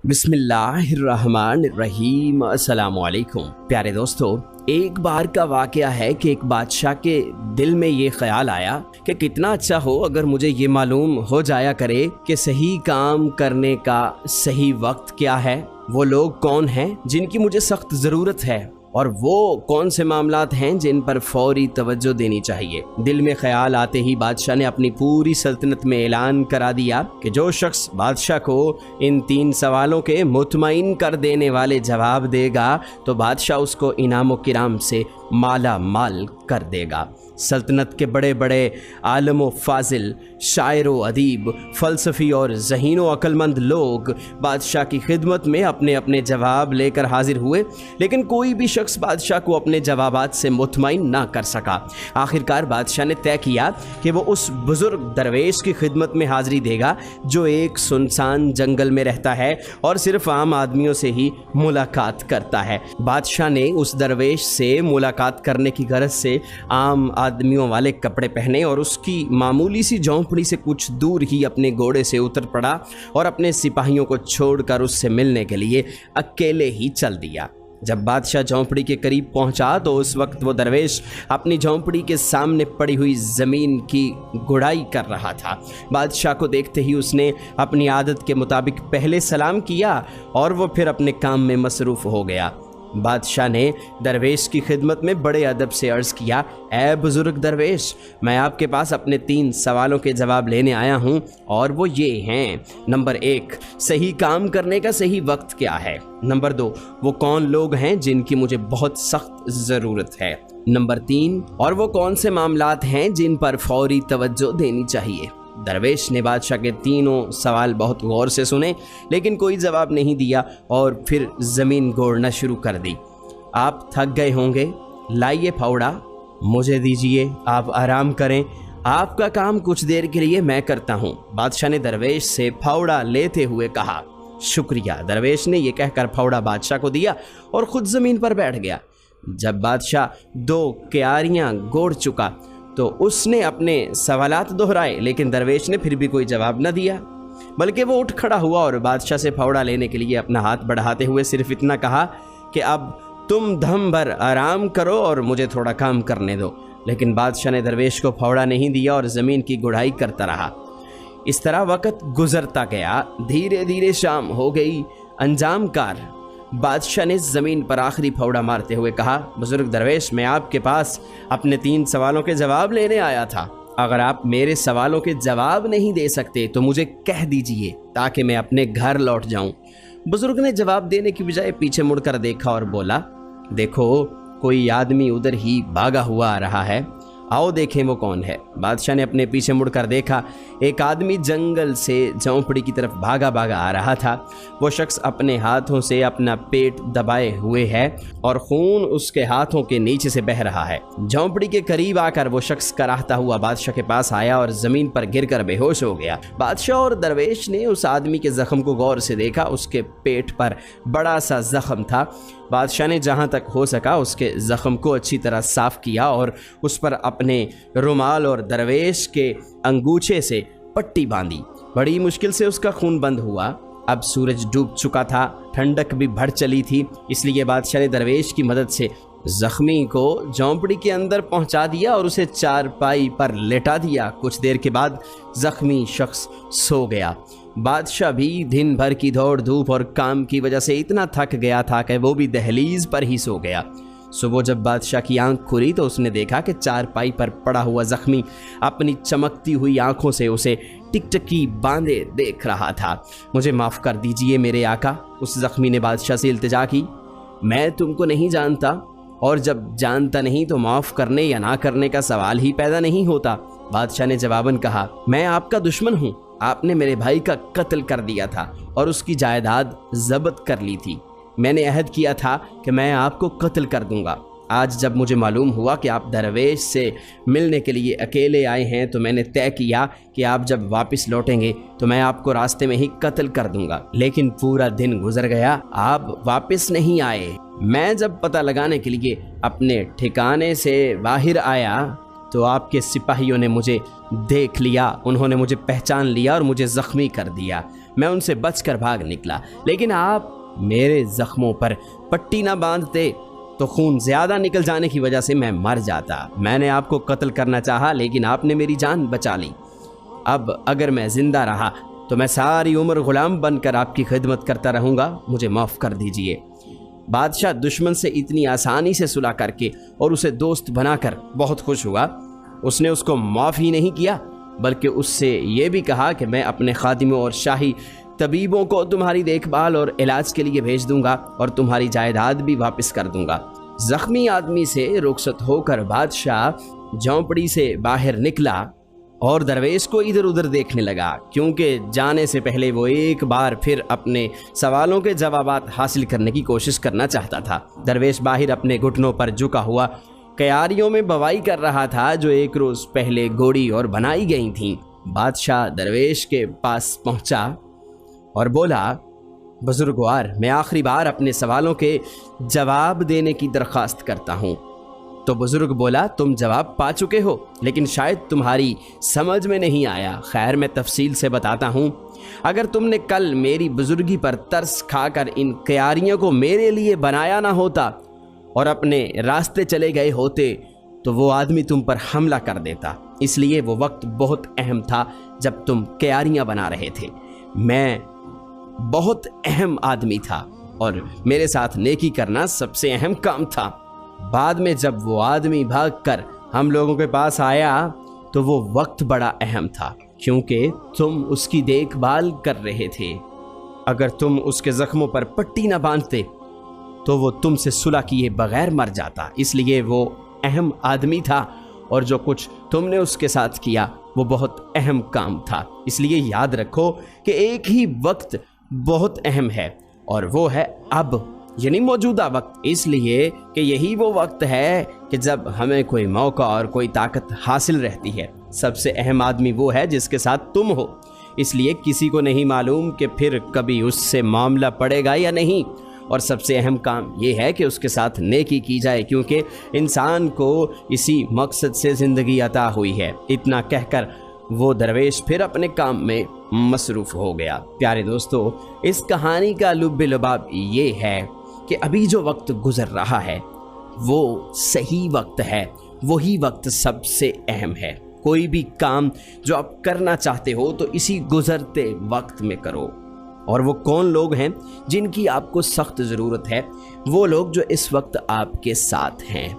बिस्मिल्लाहिर्रहमानिर्रहीम। अस्सलाम वालेकुम प्यारे दोस्तों, एक बार का वाक़या है कि एक बादशाह के दिल में ये ख्याल आया कि कितना अच्छा हो अगर मुझे ये मालूम हो जाया करे कि सही काम करने का सही वक्त क्या है, वो लोग कौन हैं जिनकी मुझे सख्त ज़रूरत है और वो कौन से मामलात हैं जिन पर फौरी तवज्जो देनी चाहिए। दिल में ख्याल आते ही बादशाह ने अपनी पूरी सल्तनत में ऐलान करा दिया कि जो शख्स बादशाह को इन 3 सवालों के मुतमईन कर देने वाले जवाब देगा तो बादशाह उसको इनाम व किराम से माला माल कर देगा। सल्तनत के बड़े बड़े आलम व फाजिल, शायर व अदीब, फ़लसफ़ी और ज़हीन व अक्लमंद लोग बादशाह की खिदमत में अपने अपने जवाब लेकर हाजिर हुए, लेकिन कोई भी शख्स बादशाह को अपने जवाबात से मुतमईन ना कर सका। आखिरकार बादशाह ने तय किया कि वो उस बुज़ुर्ग दरवेश की खिदमत में हाज़िरी देगा जो एक सुनसान जंगल में रहता है और सिर्फ आम आदमियों से ही मुलाकात करता है। बादशाह ने उस दरवेश से मुलाकात करने की गरज से आम आदमियों वाले कपड़े पहने और उसकी मामूली सी झोंपड़ी से कुछ दूर ही अपने घोड़े से उतर पड़ा और अपने सिपाहियों को छोड़कर उससे मिलने के लिए अकेले ही चल दिया। जब बादशाह झोंपड़ी के करीब पहुंचा तो उस वक्त वो दरवेश अपनी झोंपड़ी के सामने पड़ी हुई ज़मीन की गुड़ाई कर रहा था। बादशाह को देखते ही उसने अपनी आदत के मुताबिक पहले सलाम किया और वो फिर अपने काम में मसरूफ़ हो गया। बादशाह ने दरवेश की खिदमत में बड़े अदब से अर्ज़ किया, ऐ बुज़ुर्ग दरवेश, मैं आपके पास अपने 3 सवालों के जवाब लेने आया हूँ और वो ये हैं। नंबर 1, सही काम करने का सही वक्त क्या है। नंबर 2, वो कौन लोग हैं जिनकी मुझे बहुत सख्त ज़रूरत है। नंबर 3, और वो कौन से मामलात हैं जिन पर फौरी तवज्जो देनी चाहिए। दरवेश ने बादशाह के तीनों सवाल बहुत गौर से सुने, लेकिन कोई जवाब नहीं दिया और फिर ज़मीन गोड़ना शुरू कर दी। आप थक गए होंगे, लाइए फावड़ा मुझे दीजिए, आप आराम करें, आपका काम कुछ देर के लिए मैं करता हूँ। बादशाह ने दरवेश से फावड़ा लेते हुए कहा। शुक्रिया। दरवेश ने यह कहकर फावड़ा बादशाह को दिया और ख़ुद ज़मीन पर बैठ गया। जब बादशाह 2 क्यारियाँ गोड़ चुका तो उसने अपने सवालात दोहराए, लेकिन दरवेश ने फिर भी कोई जवाब न दिया, बल्कि वो उठ खड़ा हुआ और बादशाह से फावड़ा लेने के लिए अपना हाथ बढ़ाते हुए सिर्फ इतना कहा कि अब तुम दम भर आराम करो और मुझे थोड़ा काम करने दो। लेकिन बादशाह ने दरवेश को फावड़ा नहीं दिया और ज़मीन की गुड़ाई करता रहा। इस तरह वक़्त गुजरता गया। धीरे धीरे शाम हो गई। अंजाम कार बादशाह ने ज़मीन पर आखिरी फावड़ा मारते हुए कहा, बुज़ुर्ग दरवेश, मैं आपके पास अपने 3 सवालों के जवाब लेने आया था। अगर आप मेरे सवालों के जवाब नहीं दे सकते तो मुझे कह दीजिए ताकि मैं अपने घर लौट जाऊं। बुज़ुर्ग ने जवाब देने की बजाय पीछे मुड़कर देखा और बोला, देखो कोई आदमी उधर ही भागा हुआ आ रहा है, आओ देखें वो कौन है। बादशाह ने अपने पीछे मुड़कर देखा। एक आदमी जंगल से झोंपड़ी की तरफ भागा भागा आ रहा था। वो शख्स अपने हाथों से अपना पेट दबाए हुए है और खून उसके हाथों के नीचे से बह रहा है। झोंपड़ी के करीब आकर वो शख्स कराहता हुआ बादशाह के पास आया और ज़मीन पर गिरकर बेहोश हो गया। बादशाह और दरवेश ने उस आदमी के ज़ख्म को गौर से देखा। उसके पेट पर बड़ा सा ज़ख्म था। बादशाह ने जहाँ तक हो सका उसके ज़ख्म को अच्छी तरह साफ़ किया और उस पर अपने रुमाल और दरवेश के अंगूछे से पट्टी बांधी। बड़ी मुश्किल से उसका खून बंद हुआ। अब सूरज डूब चुका था, ठंडक भी बढ़ चली थी, इसलिए बादशाह ने दरवेश की मदद से ज़ख्मी को झोंपड़ी के अंदर पहुंचा दिया और उसे चारपाई पर लेटा दिया। कुछ देर के बाद ज़ख्मी शख्स सो गया। बादशाह भी दिन भर की दौड़ धूप और काम की वजह से इतना थक गया था कि वो भी दहलीज पर ही सो गया। सुबह जब बादशाह की आंख खुली तो उसने देखा कि चारपाई पर पड़ा हुआ ज़ख्मी अपनी चमकती हुई आंखों से उसे टिकटकी बांधे देख रहा था। मुझे माफ़ कर दीजिए मेरे आका, उस ज़ख्मी ने बादशाह से इल्तिजा की। मैं तुमको नहीं जानता और जब जानता नहीं तो माफ़ करने या ना करने का सवाल ही पैदा नहीं होता। बादशाह ने जवाबन कहा, मैं आपका दुश्मन हूँ। आपने मेरे भाई का कत्ल कर दिया था और उसकी जायदाद ज़ब्त कर ली थी। मैंने अहद किया था कि मैं आपको कत्ल कर दूंगा। आज जब मुझे मालूम हुआ कि आप दरवेश से मिलने के लिए अकेले आए हैं तो मैंने तय किया कि आप जब वापस लौटेंगे तो मैं आपको रास्ते में ही कत्ल कर दूंगा। लेकिन पूरा दिन गुजर गया, आप वापस नहीं आए। मैं जब पता लगाने के लिए अपने ठिकाने से बाहर आया तो आपके सिपाहियों ने मुझे देख लिया, उन्होंने मुझे पहचान लिया और मुझे ज़ख्मी कर दिया। मैं उनसे बचकर भाग निकला, लेकिन आप मेरे जख्मों पर पट्टी ना बांधते तो खून ज़्यादा निकल जाने की वजह से मैं मर जाता। मैंने आपको कत्ल करना चाहा, लेकिन आपने मेरी जान बचा ली। अब अगर मैं ज़िंदा रहा तो मैं सारी उम्र ग़ुलाम बनकर आपकी खिदमत करता रहूँगा, मुझे माफ़ कर दीजिए। बादशाह दुश्मन से इतनी आसानी से सुलह करके और उसे दोस्त बनाकर बहुत खुश हुआ। उसने उसको माफ़ ही नहीं किया, बल्कि उससे ये भी कहा कि मैं अपने खादिमों और शाही तबीबों को तुम्हारी देखभाल और इलाज के लिए भेज दूंगा और तुम्हारी जायदाद भी वापस कर दूंगा। ज़ख्मी आदमी से रुखसत होकर बादशाह झोंपड़ी से बाहर निकला और दरवेश को इधर उधर देखने लगा, क्योंकि जाने से पहले वो एक बार फिर अपने सवालों के जवाबात हासिल करने की कोशिश करना चाहता था। दरवेश बाहर अपने घुटनों पर झुका हुआ क्यारियों में बवाई कर रहा था, जो एक रोज़ पहले गोड़ी और बनाई गई थीं। बादशाह दरवेश के पास पहुंचा और बोला, बुजुर्गवार, मैं आखिरी बार अपने सवालों के जवाब देने की दरख्वास्त करता हूँ। तो बुजुर्ग बोला, तुम जवाब पा चुके हो, लेकिन शायद तुम्हारी समझ में नहीं आया। खैर, मैं तफसील से बताता हूँ। अगर तुमने कल मेरी बुजुर्गी पर तरस खाकर इन क्यारियों को मेरे लिए बनाया ना होता और अपने रास्ते चले गए होते तो वो आदमी तुम पर हमला कर देता। इसलिए वो वक्त बहुत अहम था जब तुम क्यारियाँ बना रहे थे। मैं बहुत अहम आदमी था और मेरे साथ नेकी करना सबसे अहम काम था। बाद में जब वो आदमी भागकर हम लोगों के पास आया तो वो वक्त बड़ा अहम था, क्योंकि तुम उसकी देखभाल कर रहे थे। अगर तुम उसके ज़ख्मों पर पट्टी ना बांधते तो वो तुमसे सुलह किए बगैर मर जाता। इसलिए वो अहम आदमी था और जो कुछ तुमने उसके साथ किया वो बहुत अहम काम था। इसलिए याद रखो कि एक ही वक्त बहुत अहम है और वो है अब, यानी मौजूदा वक्त। इसलिए कि यही वो वक्त है कि जब हमें कोई मौका और कोई ताकत हासिल रहती है। सबसे अहम आदमी वो है जिसके साथ तुम हो। इसलिए किसी को नहीं मालूम कि फिर कभी उससे मामला पड़ेगा या नहीं, और सबसे अहम काम ये है कि उसके साथ नेकी की जाए, क्योंकि इंसान को इसी मकसद से ज़िंदगी अता हुई है। इतना कहकर वो दरवेश फिर अपने काम में मसरूफ़ हो गया। प्यारे दोस्तों, इस कहानी का लुब-ए-लुबाब ये है कि अभी जो वक्त गुज़र रहा है वो सही वक्त है, वही वक्त सबसे अहम है। कोई भी काम जो आप करना चाहते हो तो इसी गुज़रते वक्त में करो। और वो कौन लोग हैं जिनकी आपको सख्त ज़रूरत है? वो लोग जो इस वक्त आपके साथ हैं।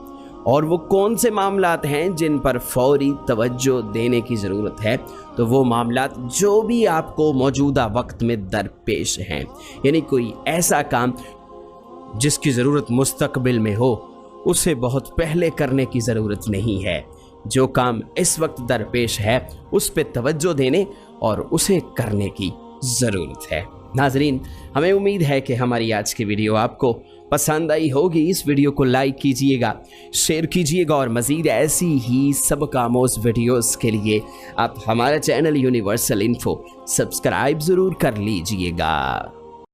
और वो कौन से मामलात हैं जिन पर फौरी तवज्जो देने की ज़रूरत है? तो वो मामलात जो भी आपको मौजूदा वक्त में दरपेश हैं, यानी कोई ऐसा काम जिसकी ज़रूरत मुस्तकबिल में हो, उसे बहुत पहले करने की ज़रूरत नहीं है। जो काम इस वक्त दरपेश है उस पे तवज्जो देने और उसे करने की ज़रूरत है। नाज़रीन, हमें उम्मीद है कि हमारी आज की वीडियो आपको पसंद आई होगी। इस वीडियो को लाइक कीजिएगा, शेयर कीजिएगा और मज़ीद ऐसी ही सबक आमोज़ वीडियोस के लिए आप हमारा चैनल यूनिवर्सल इन्फो सब्सक्राइब ज़रूर कर लीजिएगा।